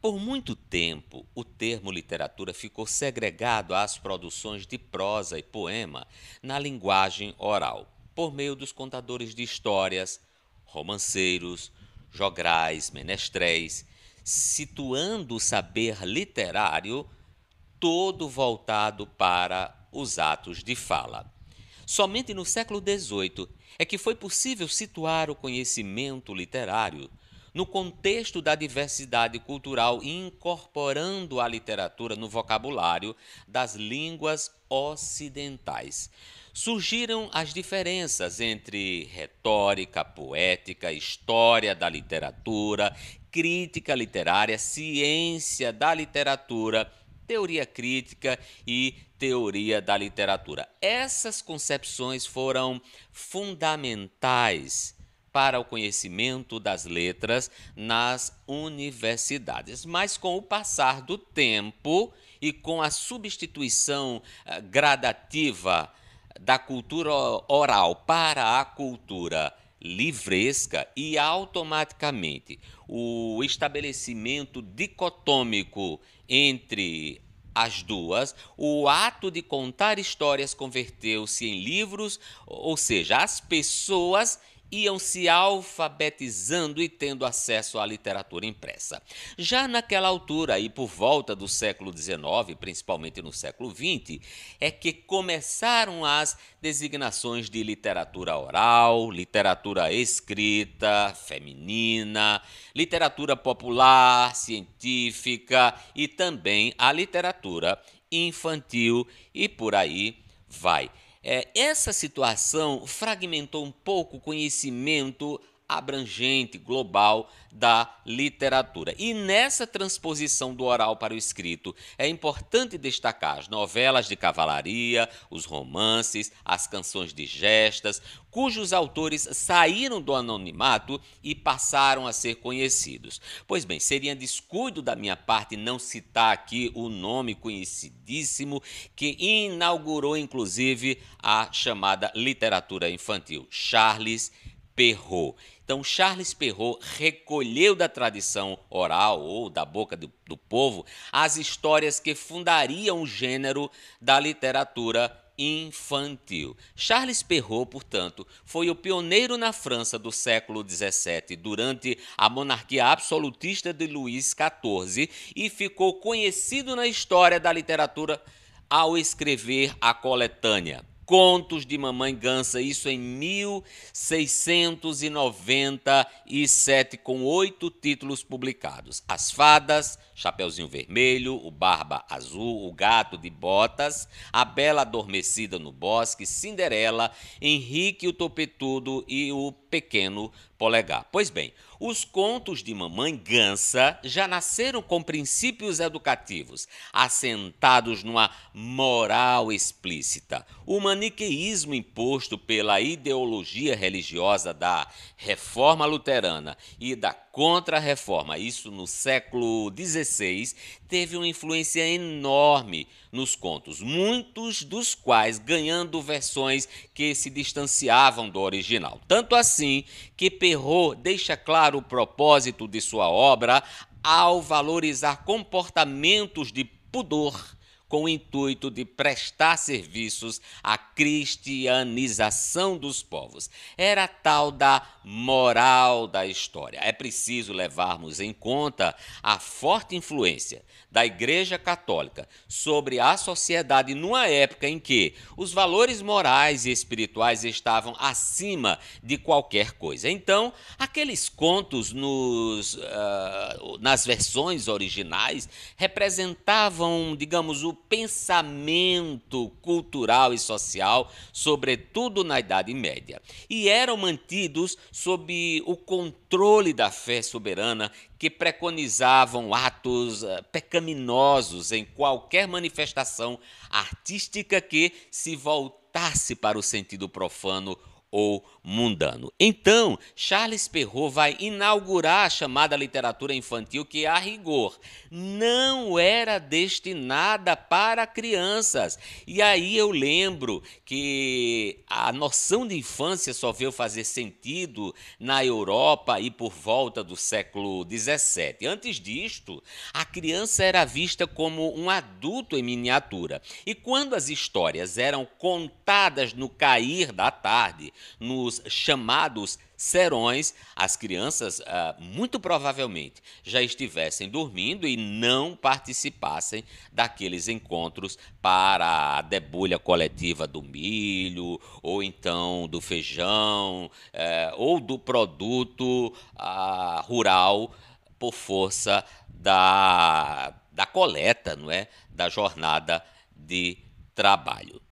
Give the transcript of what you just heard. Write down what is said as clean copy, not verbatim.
Por muito tempo, o termo literatura ficou segregado às produções de prosa e poema na linguagem oral, por meio dos contadores de histórias, romanceiros, jograis, menestréis, situando o saber literário todo voltado para os atos de fala. Somente no século XVIII é que foi possível situar o conhecimento literário no contexto da diversidade cultural e incorporando a literatura no vocabulário das línguas ocidentais. Surgiram as diferenças entre retórica, poética, história da literatura, crítica literária, ciência da literatura, teoria crítica e teoria da literatura. Essas concepções foram fundamentais para o conhecimento das letras nas universidades. Mas com o passar do tempo e com a substituição gradativa da cultura oral para a cultura livresca e automaticamente o estabelecimento dicotômico entre as duas, o ato de contar histórias converteu-se em livros, ou seja, as pessoas iam se alfabetizando e tendo acesso à literatura impressa. Já naquela altura, e por volta do século XIX, principalmente no século XX, é que começaram as designações de literatura oral, literatura escrita, feminina, literatura popular, científica e também a literatura infantil e por aí vai. Essa situação fragmentou um pouco o conhecimento abrangente, global da literatura. E nessa transposição do oral para o escrito, é importante destacar as novelas de cavalaria, os romances, as canções de gestas, cujos autores saíram do anonimato e passaram a ser conhecidos. Pois bem, seria descuido da minha parte não citar aqui o nome conhecidíssimo que inaugurou inclusive a chamada literatura infantil, Charles Perrault. Então, Charles Perrault recolheu da tradição oral ou da boca do povo as histórias que fundariam o gênero da literatura infantil. Charles Perrault, portanto, foi o pioneiro na França do século XVII durante a monarquia absolutista de Luís XIV e ficou conhecido na história da literatura ao escrever a coletânea Contos de Mamãe Gansa, isso em 1697, com 8 títulos publicados. As Fadas, Chapeuzinho Vermelho, o Barba Azul, o Gato de Botas, a Bela Adormecida no Bosque, Cinderela, Henrique o Topetudo e o Pequeno Polegar. Pois bem, os contos de Mamãe Gansa já nasceram com princípios educativos, assentados numa moral explícita. O maniqueísmo imposto pela ideologia religiosa da Reforma Luterana e da Contra-Reforma, isso no século XVI, teve uma influência enorme nos contos, muitos dos quais ganhando versões que se distanciavam do original. Tanto assim que Perrault deixa claro o propósito de sua obra ao valorizar comportamentos de pudor com o intuito de prestar serviços à cristianização dos povos. Era tal da moral da história. É preciso levarmos em conta a forte influência da Igreja Católica sobre a sociedade numa época em que os valores morais e espirituais estavam acima de qualquer coisa. Então, aqueles contos nas versões originais representavam, digamos, o pensamento cultural e social, sobretudo na Idade Média, e eram mantidos sob o controle da fé soberana que preconizavam atos pecaminosos em qualquer manifestação artística que se voltasse para o sentido profano ou mundano. Então, Charles Perrault vai inaugurar a chamada literatura infantil, que, a rigor, não era destinada para crianças. E aí eu lembro que a noção de infância só veio fazer sentido na Europa e por volta do século XVII. Antes disto, a criança era vista como um adulto em miniatura. E quando as histórias eram contadas no cair da tarde, nos chamados serões, as crianças muito provavelmente já estivessem dormindo e não participassem daqueles encontros para a debulha coletiva do milho, ou então do feijão, ou do produto rural, por força da coleta, não é? Da jornada de trabalho.